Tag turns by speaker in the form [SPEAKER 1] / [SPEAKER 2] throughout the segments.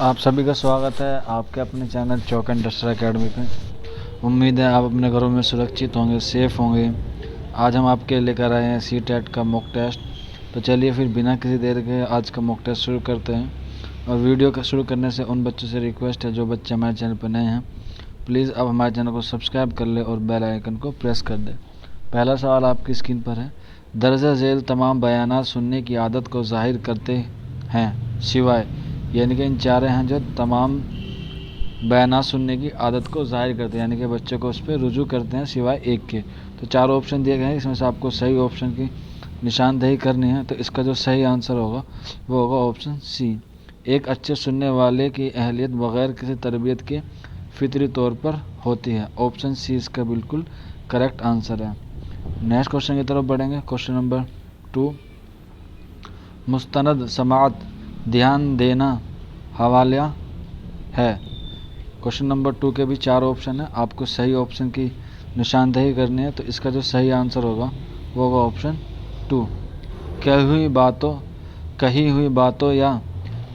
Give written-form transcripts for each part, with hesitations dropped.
[SPEAKER 1] आप सभी का स्वागत है आपके अपने चैनल चौक इंडस्ट्रियल एकेडमी पे। उम्मीद है आप अपने घरों में सुरक्षित होंगे, सेफ़ होंगे। आज हम आपके लेकर आए हैं CTET का मॉक टेस्ट। तो चलिए फिर बिना किसी देर के आज का मॉक टेस्ट शुरू करते हैं। और वीडियो का शुरू करने से उन बच्चों से रिक्वेस्ट है जो बच्चे हमारे चैनल पर नए हैं, प्लीज़ आप हमारे चैनल को सब्सक्राइब कर ले और बेल आइकन को प्रेस कर दें। पहला सवाल आपकी स्क्रीन पर है। दर्जा झेल तमाम बयानात सुनने की आदत को ज़ाहिर करते हैं सिवाय, यानी कि इन चारे हैं जो तमाम बयानात सुनने की आदत को ज़ाहिर करते हैं, यानी कि बच्चों को उस पर रुजू करते हैं सिवाय एक के। तो चार ऑप्शन दिए गए हैं, इसमें से आपको सही ऑप्शन की निशानदेही करनी है। तो इसका जो सही आंसर होगा वो होगा ऑप्शन सी। एक अच्छे सुनने वाले की अहलियत बग़ैर किसी तरबियत के फितरी तौर पर होती है। ऑप्शन सी इसका बिल्कुल करेक्ट आंसर है। नेक्स्ट क्वेश्चन की तरफ बढ़ेंगे। क्वेश्चन नंबर 2, मुस्तनद समाअत ध्यान देना हवाला है। क्वेश्चन नंबर 2 के भी चार ऑप्शन है, आपको सही ऑप्शन की निशानदेही करनी है। तो इसका जो सही आंसर होगा वो होगा ऑप्शन 2। कही हुई बातों या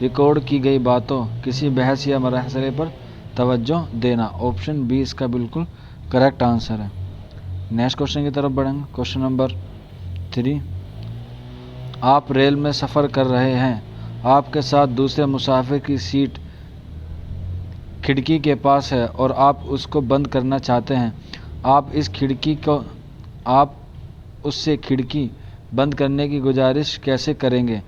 [SPEAKER 1] रिकॉर्ड की गई बातों, किसी बहस या मसले पर तवज्जो देना। ऑप्शन बी इसका बिल्कुल करेक्ट आंसर है। नेक्स्ट क्वेश्चन की तरफ बढ़ेंगे। क्वेश्चन नंबर 3, आप रेल में सफ़र कर रहे हैं, आपके साथ दूसरे मुसाफिर की सीट खिड़की के पास है और आप उसको बंद करना चाहते हैं। आप उससे खिड़की बंद करने की गुजारिश कैसे करेंगे?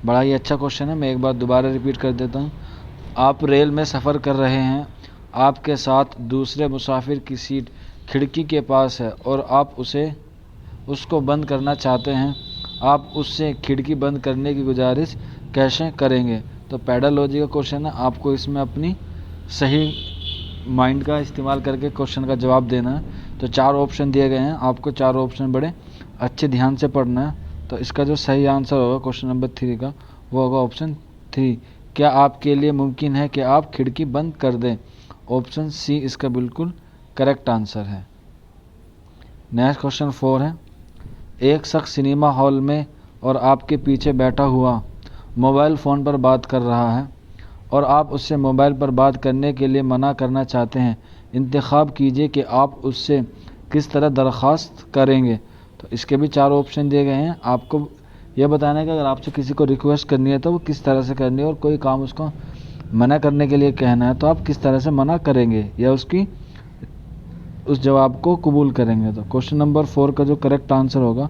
[SPEAKER 1] बड़ा ही अच्छा क्वेश्चन है, मैं एक बार दोबारा रिपीट कर देता हूँ। आप रेल में सफ़र कर रहे हैं, आपके साथ दूसरे मुसाफिर की सीट खिड़की के पास है और आप उसको बंद करना चाहते हैं। आप उससे खिड़की बंद करने की गुजारिश कैसे करेंगे? तो पेडालॉजी का क्वेश्चन है, आपको इसमें अपनी सही माइंड का इस्तेमाल करके क्वेश्चन का जवाब देना है। तो चार ऑप्शन दिए गए हैं, आपको चार ऑप्शन बड़े अच्छे ध्यान से पढ़ना है। तो इसका जो सही आंसर होगा क्वेश्चन नंबर 3 का वो होगा ऑप्शन 3। क्या आपके लिए मुमकिन है कि आप खिड़की बंद कर दें? ऑप्शन सी इसका बिल्कुल करेक्ट आंसर है। नेक्स्ट क्वेश्चन 4 है। एक शख्स सिनेमा हॉल में और आपके पीछे बैठा हुआ मोबाइल फ़ोन पर बात कर रहा है और आप उससे मोबाइल पर बात करने के लिए मना करना चाहते हैं। इंतखाब कीजिए कि आप उससे किस तरह दरख्वास्त करेंगे। तो इसके भी चार ऑप्शन दिए गए हैं, आपको यह बताना है कि अगर आपसे किसी को रिक्वेस्ट करनी है तो वो किस तरह से करनी है, और कोई काम उसको मना करने के लिए कहना है तो आप किस तरह से मना करेंगे या उस जवाब को कबूल करेंगे। तो क्वेश्चन नंबर 4 का जो करेक्ट आंसर होगा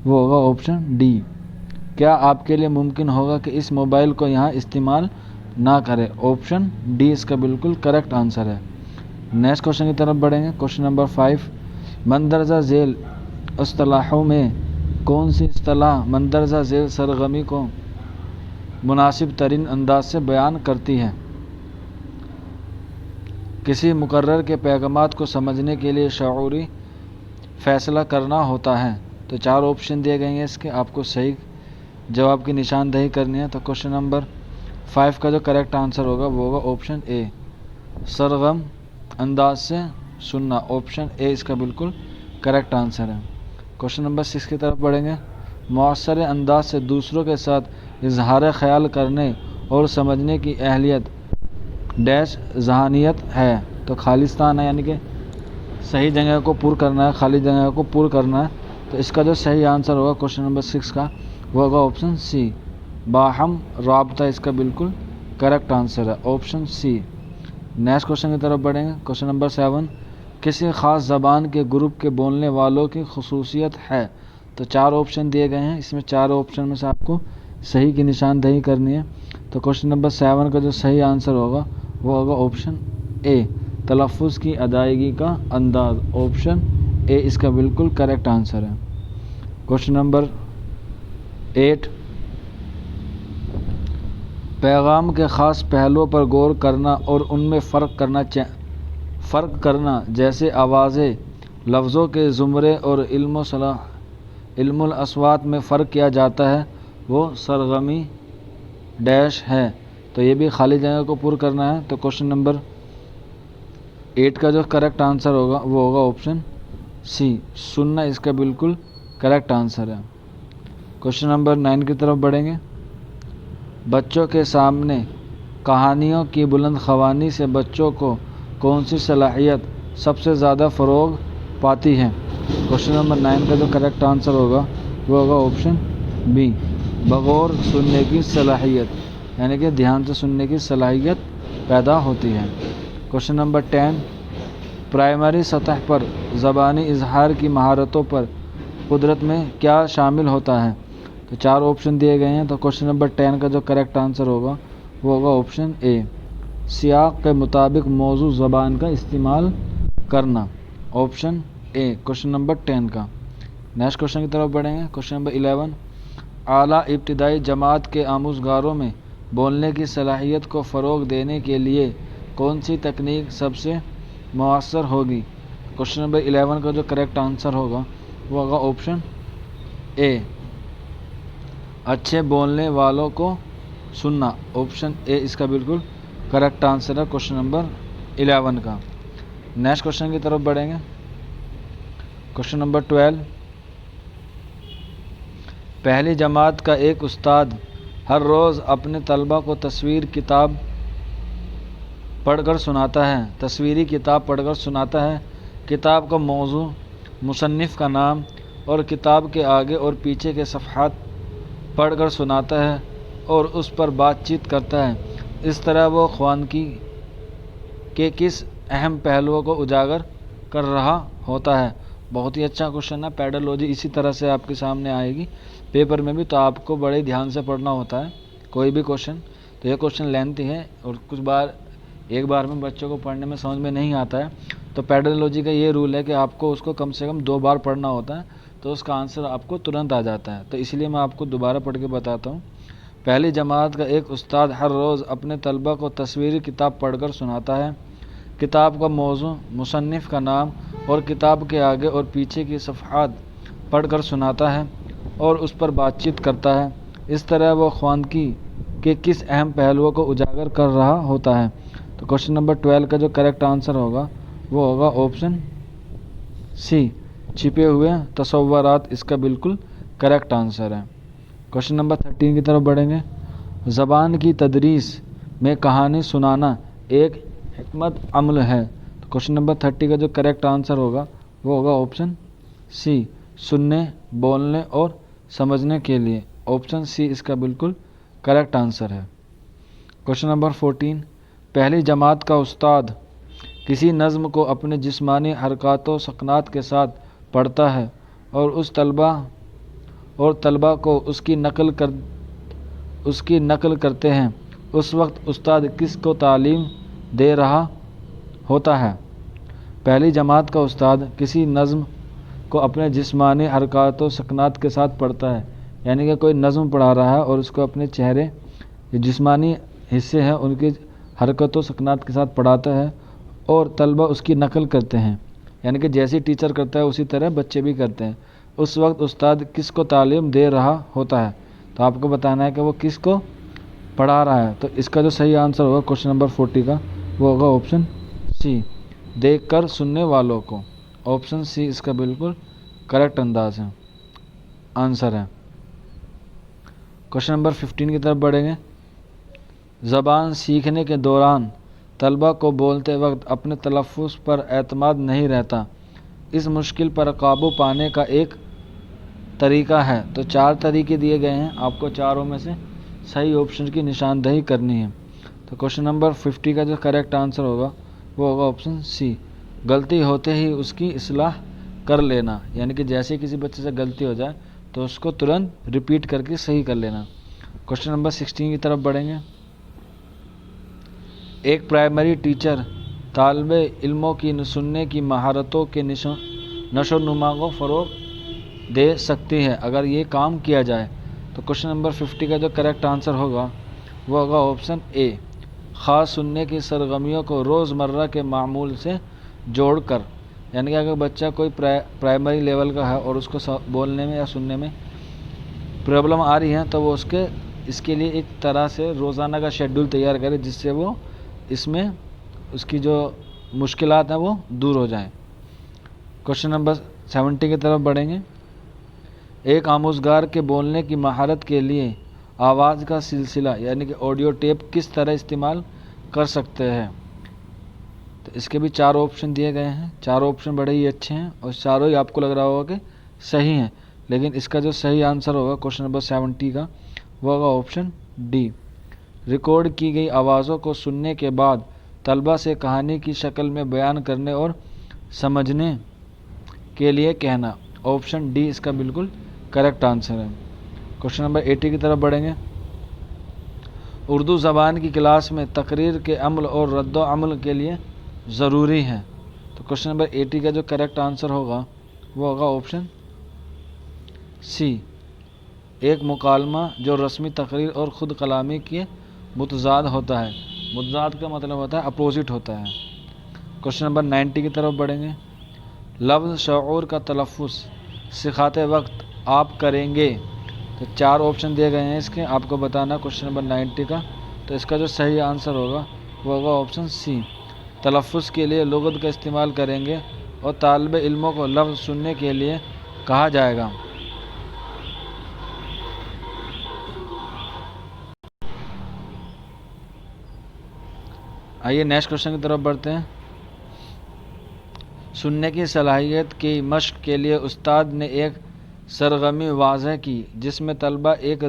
[SPEAKER 1] वो होगा ऑप्शन डी। क्या आपके लिए मुमकिन होगा कि इस मोबाइल को यहाँ इस्तेमाल ना करें? ऑप्शन डी इसका बिल्कुल करेक्ट आंसर है। नेक्स्ट क्वेश्चन की तरफ बढ़ेंगे। क्वेश्चन नंबर 5, मंदरजा झेल इस्तिलाहों में कौन सी इस्तिलाह मंदरजा झेल सरगमी को मुनासिब तरीन अंदाज से बयान करती है? किसी मुकर्रर के पैगामात को समझने के लिए शऊरी फ़ैसला करना होता है। तो चार ऑप्शन दिए गए हैं इसके, आपको सही जवाब की निशानदेही करनी है। तो क्वेश्चन नंबर 5 का जो करेक्ट आंसर होगा वो होगा ऑप्शन ए, सरगम अंदाज से सुनना। ऑप्शन ए इसका बिल्कुल करेक्ट आंसर है। क्वेश्चन नंबर 6 की तरफ बढ़ेंगे। मौसर अंदाज से दूसरों के साथ इजहार ख्याल करने और समझने की अहलियत डैश जहानियत है। तो खालिस्तान है, यानी कि सही जगह को पुर करना है, खाली जगह को पुर करना है। तो इसका जो सही आंसर होगा क्वेश्चन नंबर 6 का वो होगा ऑप्शन सी, बाहम राबता इसका बिल्कुल करेक्ट आंसर है, ऑप्शन सी। नेक्स्ट क्वेश्चन की तरफ बढ़ेंगे। क्वेश्चन नंबर 7, किसी ख़ास ज़बान के ग्रुप के बोलने वालों की खसूसियत है। तो चार ऑप्शन दिए गए हैं, इसमें चार ऑप्शन में से आपको सही की निशानदेही करनी है। तो क्वेश्चन नंबर 7 का जो सही आंसर होगा वो होगा ऑप्शन ए, तलफ़ुज़ की अदायगी का अंदाज़। ऑप्शन ए इसका बिल्कुल करेक्ट आंसर है। क्वेश्चन नंबर 8, पैगाम के ख़ास पहलुओं पर गौर करना और उनमें फ़र्क करना, जैसे आवाज़ें, लफ्ज़ों के ज़ुमरे और इल्मुल अस्वात में फ़र्क किया जाता है, वो सरगमी डैश है। तो ये भी खाली जगह को पुर करना है। तो क्वेश्चन नंबर 8 का जो करेक्ट आंसर होगा वो होगा ऑप्शन सी, सुनना इसका बिल्कुल करेक्ट आंसर है। क्वेश्चन नंबर 9 की तरफ बढ़ेंगे। बच्चों के सामने کہانیوں کی بلند خوانی سے بچوں کو کون سی صلاحیت سب سے زیادہ فروغ پاتی ہے؟ کوشچن نمبر 9 کا جو کریکٹ آنسر ہوگا وہ ہوگا آپشن بی، بغور سننے کی صلاحیت، یعنی کہ دھیان سے سننے کی صلاحیت پیدا ہوتی ہے۔ کوشچن نمبر 10، پرائمری سطح پر زبانی اظہار کی مہارتوں پر قدرت میں کیا شامل ہوتا ہے؟ تو 4 آپشن دیے گئے ہیں، تو کوشچن نمبر 10 کا جو کریکٹ آنسر ہوگا وہ ہوگا آپشن اے، سیاق کے مطابق موضوع زبان کا استعمال کرنا، آپشن اے کوشچن نمبر 10 کا۔ نیکسٹ کوشچن کی طرف بڑھیں گے۔ کوشچن نمبر 11، اعلیٰ ابتدائی جماعت کے آموزگاروں میں بولنے کی صلاحیت کو فروغ دینے کے لیے کون سی تکنیک سب سے مؤثر ہوگی؟ کوشچن نمبر 11 کا جو کریکٹ آنسر ہوگا وہ ہوگا آپشن اے، اچھے بولنے والوں کو سننا، آپشن اے اس کا بالکل کریکٹ آنسر ہے کوشچن نمبر 11 کا۔ نیکسٹ کوشچن کی طرف بڑھیں گے۔ کوشچن نمبر 12، پہلی جماعت کا ایک استاد ہر روز اپنے طلباء کو تصویری کتاب پڑھ کر سناتا ہے۔ کتاب کا موضوع، مصنف کا نام اور کتاب کے آگے اور پیچھے کے صفحات پڑھ کر سناتا ہے اور اس پر بات چیت کرتا ہے۔ اس طرح وہ خوانگی کے کس اہم پہلوؤں کو اجاگر کر رہا ہوتا ہے؟ بہت ہی اچھا کوشچن ہے۔ پیڈالوجی اسی طرح سے آپ کے سامنے آئے گی پیپر میں بھی، تو آپ کو بڑے دھیان سے پڑھنا ہوتا ہے کوئی بھی کوشچن۔ تو یہ کوشچن لینتھی ہے اور کچھ بار ایک بار میں بچوں کو پڑھنے میں سمجھ میں نہیں آتا ہے، تو پیڈالوجی کا یہ رول ہے کہ آپ کو اس کو کم سے کم 2 بار پڑھنا ہوتا ہے، تو اس کا آنسر آپ کو ترنت آ جاتا ہے۔ تو اس لیے میں آپ کو دوبارہ پڑھ کے بتاتا ہوں۔ پہلی جماعت کا ایک استاد ہر روز اپنے طلباء کو تصویری کتاب پڑھ کر سناتا ہے۔ کتاب کا موضوع، مصنف کا نام اور کتاب کے آگے اور پیچھے کی صفحات پڑھ کر سناتا ہے اور اس پر بات چیت کرتا ہے۔ اس طرح وہ خوانگی کے کس اہم پہلوؤں کو اجاگر کر رہا ہوتا ہے؟ تو کوشچن نمبر 12 کا جو کریکٹ آنسر ہوگا وہ ہوگا آپشن سی، چھپے ہوئے تصورات، اس کا بالکل کریکٹ آنسر ہے۔ کوشچن نمبر 13 کی طرف بڑھیں گے۔ زبان کی تدریس میں کہانی سنانا ایک حکمت عمل ہے۔ تو کوشچن نمبر 30 کا جو کریکٹ آنسر ہوگا وہ ہوگا آپشن سی، سننے، بولنے اور سمجھنے کے لیے، آپشن سی اس کا بالکل کریکٹ آنسر ہے۔ کوشچن نمبر 14، پہلی جماعت کا استاد کسی نظم کو اپنے جسمانی حرکات و سکنات کے ساتھ پڑھتا ہے اور طلباء کو اس کی نقل کرتے ہیں، اس وقت استاد کس کو تعلیم دے رہا ہوتا ہے؟ پہلی جماعت کا استاد کسی نظم کو اپنے جسمانی حرکات و سکنات کے ساتھ پڑھتا ہے، یعنی کہ کوئی نظم پڑھا رہا ہے اور اس کو اپنے چہرے جسمانی حصے ہیں ان کی حرکت و سکنات کے ساتھ پڑھاتا ہے اور طلباء اس کی نقل کرتے ہیں، یعنی کہ جیسی ٹیچر کرتا ہے اسی طرح بچے بھی کرتے ہیں۔ اس وقت استاد کس کو تعلیم دے رہا ہوتا ہے؟ تو آپ کو بتانا ہے کہ وہ کس کو پڑھا رہا ہے۔ تو اس کا جو صحیح آنسر ہوگا کوشچن نمبر 40 کا وہ ہوگا آپشن سی، دیکھ کر سننے والوں کو، آپشن سی اس کا بالکل کریکٹ آنسر ہے۔ کوشچن نمبر 15 کی طرف بڑھیں گے۔ زبان سیکھنے کے دوران طلباء کو بولتے وقت اپنے تلفظ پر اعتماد نہیں رہتا، اس مشکل پر قابو پانے کا ایک طریقہ ہے۔ تو 4 طریقے دیے گئے ہیں، آپ کو چاروں میں سے صحیح آپشن کی نشاندہی کرنی ہے۔ تو کوشچن نمبر 50 کا جو کریکٹ آنسر ہوگا وہ ہوگا آپشن سی، غلطی ہوتے ہی اس کی اصلاح کر لینا، یعنی کہ جیسے کسی بچے سے غلطی ہو جائے تو اس کو ترنت ریپیٹ کر کے صحیح کر لینا۔ کوشچن نمبر 16 کی طرف بڑھیں گے۔ ایک پرائمری ٹیچر طالب علموں کی سننے کی مہارتوں کے نشو و نما کو فروغ دے سکتی ہے اگر یہ کام کیا جائے۔ تو کوشچن نمبر 50 کا جو کریکٹ آنسر ہوگا وہ ہوگا آپشن اے، خاص سننے کی سرگرمیوں کو روزمرہ کے معمول سے جوڑ کر، یعنی کہ اگر بچہ کوئی پرائمری لیول کا ہے اور اس کو بولنے میں یا سننے میں پرابلم آ رہی ہے تو وہ اس کے لیے ایک طرح سے روزانہ کا شیڈول تیار کرے جس سے وہ اس میں اس کی جو مشکلات ہیں وہ دور ہو جائیں۔ کوشچن نمبر 70 کی طرف بڑھیں گے۔ ایک آموزگار کے بولنے کی مہارت کے لیے आवाज़ का सिलसिला यानी कि ऑडियो टेप किस तरह इस्तेमाल कर सकते हैं। तो इसके भी 4 ऑप्शन दिए गए हैं। 4 ऑप्शन बड़े ही अच्छे हैं और चारों ही आपको लग रहा होगा कि सही हैं, लेकिन इसका जो सही आंसर होगा क्वेश्चन नंबर 70 का वो होगा ऑप्शन डी। रिकॉर्ड की गई आवाज़ों को सुनने के बाद तलबा से कहानी की शक्ल में बयान करने और समझने के लिए कहना। ऑप्शन डी इसका बिल्कुल करेक्ट आंसर है। क्वेश्चन नंबर 80 की तरफ बढ़ेंगे। उर्दू ज़बान की क्लास में तकरीर के अमल और रद्द अमल के लिए ज़रूरी है। तो क्वेश्चन नंबर 80 का जो करेक्ट आंसर होगा वो होगा ऑप्शन सी। एक मुकालमा जो रस्मी तकरीर और ख़ुद कलामी के मुतज़ाद होता है। मुतज़ाद का मतलब होता है अपोजिट होता है। क्वेश्चन नंबर 90 की तरफ बढ़ेंगे। लफ्ज़ शऊर का तलफ़्फ़ुज़ सिखाते वक्त आप करेंगे। तो 4 ऑप्शन दिए गए हैं इसके, आपको बताना क्वेश्चन नंबर 90 का। तो इसका जो सही आंसर होगा वो होगा ऑप्शन सी। तलफ़्फ़ुज़ के लिए लुग़त का इस्तेमाल करेंगे और तालिब इल्मों को लफ्ज़ सुनने के लिए कहा जाएगा। आइए नेक्स्ट क्वेश्चन की तरफ बढ़ते हैं। सुनने की सलाहियत की मश्क के लिए उस्ताद ने एक सरगर्मी वाज़ह की जिसमें तलबा एक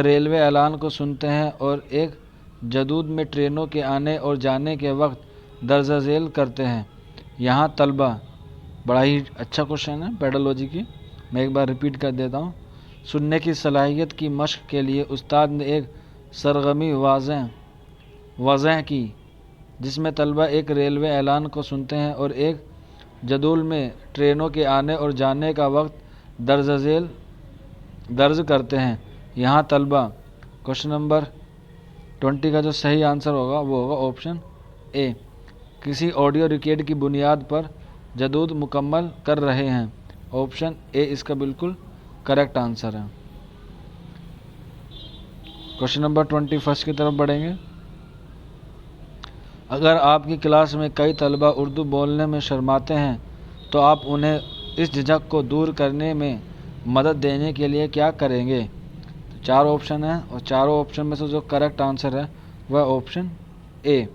[SPEAKER 1] रेलवे ऐलान को सुनते हैं और एक जदूद में ट्रेनों के आने और जाने के वक्त दर्ज झेल करते हैं। यहाँ तलबा, बड़ा ही अच्छा क्वेश्चन है पेडोलॉजी की, मैं एक बार रिपीट कर देता हूँ। सुनने की सलाहियत की मश्क के लिए उस्ताद ने एक सरगर्मी वाज़ह की जिसमें तलबा एक रेलवे ऐलान को सुनते हैं और एक जदूल में ट्रेनों के आने और जाने का वक्त दर्ज करते हैं। यहाँ तलबा, क्वेश्चन नंबर 20 का जो सही आंसर होगा वो होगा ऑप्शन ए। किसी ऑडियो रिकॉर्ड की बुनियाद पर जदूद मुकम्मल कर रहे हैं। ऑप्शन ए इसका बिल्कुल करेक्ट आंसर है। क्वेश्चन नंबर 21 की तरफ बढ़ेंगे। अगर आपकी क्लास में कई तलबा उर्दू बोलने में शर्माते हैं तो आप उन्हें इस झिझक को दूर करने में मदद देने के लिए क्या करेंगे। तो 4 ऑप्शन हैं और चारों ऑप्शन में से जो करेक्ट आंसर है वह ऑप्शन ए।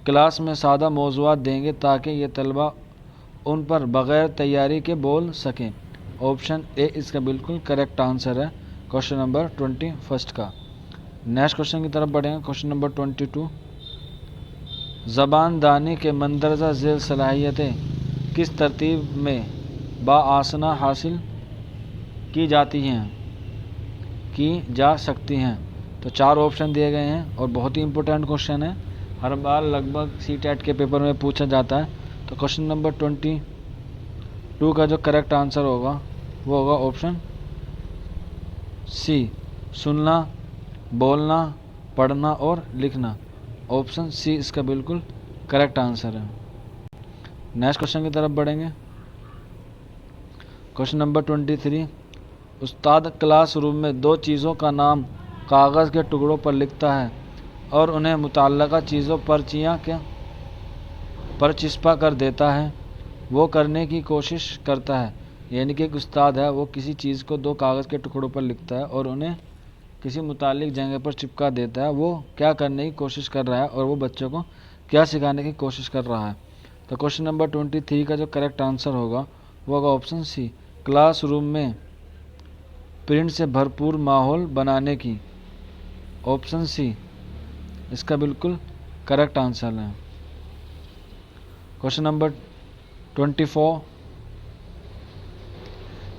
[SPEAKER 1] क्लास में सादा मौज़ूआत देंगे ताकि ये तलबा उन पर बग़ैर तैयारी के बोल सकें। ऑप्शन ए इसका बिल्कुल करेक्ट आंसर है क्वेश्चन नंबर 21 का। नेक्स्ट क्वेश्चन की तरफ बढ़ेंगे। Question number 22। ज़बान दानी के मंदरजा झेल सलाहियतें किस तरतीब में बाआसना हासिल की जा सकती हैं। तो 4 ऑप्शन दिए गए हैं और बहुत ही इंपॉर्टेंट क्वेश्चन है, हर बार लगभग सीटेट के पेपर में पूछा जाता है। तो क्वेश्चन नंबर 22 का जो करेक्ट आंसर होगा वो होगा ऑप्शन सी। सुनना, बोलना, पढ़ना और लिखना। ऑप्शन सी इसका बिल्कुल करेक्ट आंसर है। नेक्स्ट क्वेश्चन की तरफ बढ़ेंगे। Question number 23। उस्ताद क्लास रूम में 2 चीज़ों का नाम कागज़ के टुकड़ों पर लिखता है और उन्हें मुतल्लका चीज़ों पर चिपका कर देता है। वो करने की कोशिश करता है, यानी कि एक उस्ताद है वो किसी चीज़ को 2 कागज़ के टुकड़ों पर लिखता है और उन्हें किसी मुतालिक जगह पर चिपका देता है। वो क्या करने की कोशिश कर रहा है और वो बच्चों को क्या सिखाने की कोशिश कर रहा है। तो क्वेश्चन नंबर 23 का जो करेक्ट आंसर होगा वो होगा ऑप्शन सी। क्लास रूम में प्रिंट से भरपूर माहौल बनाने की। ऑप्शन सी इसका बिल्कुल करेक्ट आंसर है। Question number 24।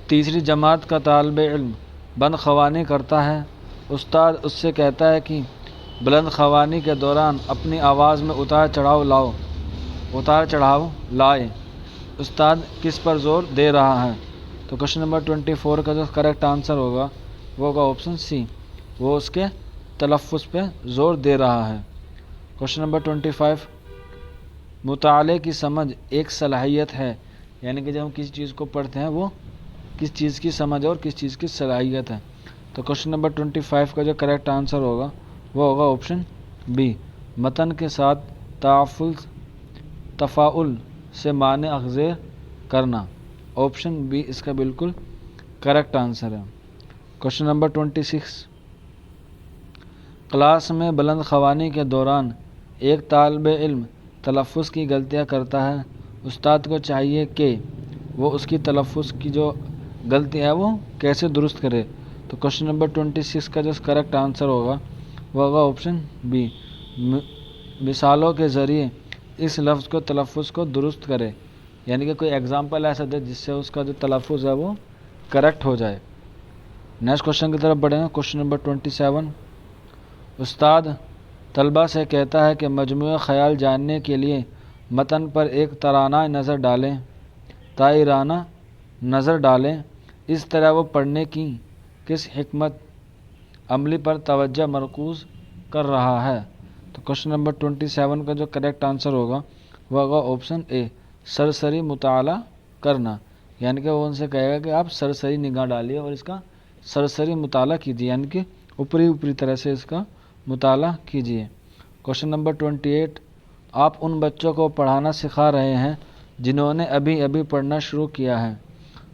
[SPEAKER 1] तीसरी जमात का तालिब इल्म बंद ख़वानी करता है। उस्ताद उससे कहता है कि बुलंद ख़वानी के दौरान अपनी आवाज़ में उतार चढ़ाव लाए। उस्ताद किस पर ज़ोर दे रहा है। तो क्वेश्चन नंबर 24 का जो करेक्ट आंसर होगा वो होगा ऑप्शन सी। वो उसके तलफ़्फ़ुज़ पे ज़ोर दे रहा है। Question number 25। मुताले की समझ एक सलाहियत है, यानी कि जब हम किसी चीज़ को पढ़ते हैं वो किस चीज़ की समझ और किस चीज़ की सलाहियत है। तो क्वेश्चन नंबर 25 का जो करेक्ट आंसर होगा वो होगा ऑप्शन बी। मतन के साथ तफ़ाउल से माने अख़ज़ेर करना। ऑप्शन बी इसका बिल्कुल करेक्ट आंसर है। क्वेश्चन नंबर 26, क्लास में बुलंद ख़वानी के दौरान एक तालिब इल्म तलफ़्फ़ुज़ की गलतियाँ करता है, उस्ताद को चाहिए कि वो उसकी तलफ़्फ़ुज़ की जो गलती है वो कैसे दुरुस्त करे। तो क्वेश्चन नंबर 26 का जो करेक्ट आंसर होगा वो होगा ऑप्शन बी, मिसालों के ज़रिए इस लफ्ज़ को तलफ़्फ़ुज़ को दुरुस्त करे, यानी कि कोई एग्ज़ाम्पल ऐसा दे जिससे उसका जो तलफ़्फ़ुज़ है वो करेक्ट हो जाए। नेक्स्ट क्वेश्चन की तरफ बढ़ेंगे। क्वेश्चन नंबर 27, उस्ताद तलबा से कहता है कि मजमूआ ख़याल जानने के लिए मतन पर एक ताराना नज़र डालें। इस तरह वो पढ़ने की किस हिकमत अमली पर तवज्जो मरकूज़ कर रहा है। तो क्वेश्चन नंबर 27 का जो करेक्ट आंसर होगा वो होगा ऑप्शन ए, सरसरी मुताला करना, यानी कि वो उनसे कहेगा कि आप सरसरी निगाह डालिए और इसका सरसरी मुताला कीजिए, यानी कि ऊपरी तरह से इसका मुताला कीजिए। क्वेश्चन नंबर 28, आप उन बच्चों को पढ़ाना सिखा रहे हैं जिन्होंने अभी अभी पढ़ना शुरू किया है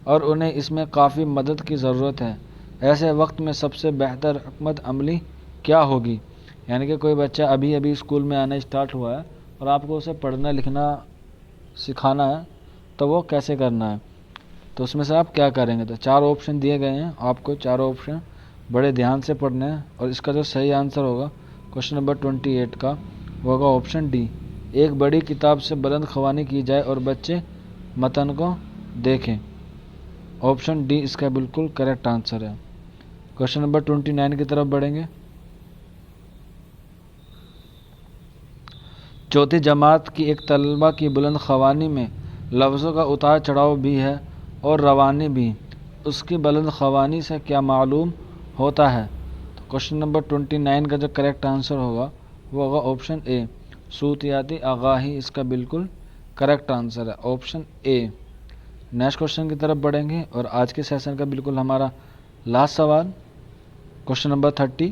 [SPEAKER 1] और उन्हें इसमें काफ़ी मदद की ज़रूरत है। ऐसे वक्त में सबसे बेहतर हिकमत अमली क्या होगी, यानी कि कोई बच्चा अभी अभी स्कूल में आना स्टार्ट हुआ है और आपको उसे पढ़ना लिखना सिखाना है, तो वो कैसे करना है, तो उसमें से आप क्या करेंगे। तो 4 ऑप्शन दिए गए हैं, आपको 4 ऑप्शन बड़े ध्यान से पढ़ने हैं और इसका जो सही आंसर होगा क्वेश्चन नंबर 28 का वो होगा ऑप्शन डी, एक बड़ी किताब से बुलंद ख़वानी की जाए और बच्चे मतन को देखें। ऑप्शन डी इसका बिल्कुल करेक्ट आंसर है। क्वेश्चन नंबर 29 की तरफ बढ़ेंगे। चौथी जमात की एक तलबा की बुलंद ख़वानी में लफ्ज़ों का उतार चढ़ाव भी है और रवानी भी, उसकी बुलंद ख़वानी से क्या मालूम होता है। तो क्वेश्चन नंबर 29 का जो करेक्ट आंसर होगा वो होगा ऑप्शन ए, सूतियाती आगाही इसका बिल्कुल करेक्ट आंसर है, ऑप्शन ए। नेक्स्ट क्वेश्चन की तरफ बढ़ेंगे और आज के सेशन का बिल्कुल हमारा लास्ट सवाल क्वेश्चन नंबर 30,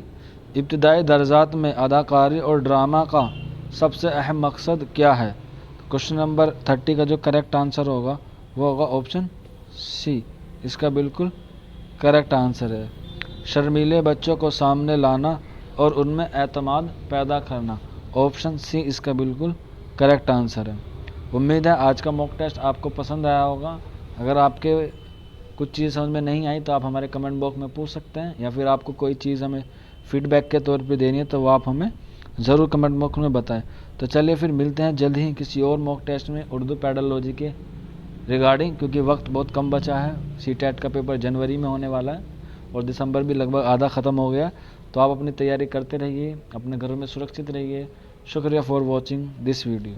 [SPEAKER 1] इब्तिदाई दर्जात में अदाकारी और ड्रामा का सबसे अहम मकसद क्या है। क्वेश्चन नंबर 30 का जो करेक्ट आंसर होगा वो होगा ऑप्शन सी, इसका बिल्कुल करेक्ट आंसर है, शर्मीले बच्चों को सामने लाना और उनमें एतमाद पैदा करना, ऑप्शन सी इसका बिल्कुल करेक्ट आंसर है। उम्मीद है आज का मॉक टेस्ट आपको पसंद आया होगा। अगर आपके कुछ चीज़ समझ में नहीं आई तो आप हमारे कमेंट बॉक्स में पूछ सकते हैं, या फिर आपको कोई चीज़ हमें फीडबैक के तौर पे देनी है तो वो आप हमें ज़रूर कमेंट बॉक्स में बताएं। तो चलिए फिर मिलते हैं जल्द ही किसी और मॉक टेस्ट में उर्दू पैडोलॉजी के रिगार्डिंग, क्योंकि वक्त बहुत कम बचा है। सीटेट का पेपर जनवरी में होने वाला है और दिसंबर भी लगभग आधा ख़त्म हो गया। तो आप अपनी तैयारी करते रहिए, अपने घरों में सुरक्षित रहिए। शुक्रिया फॉर वॉचिंग दिस वीडियो।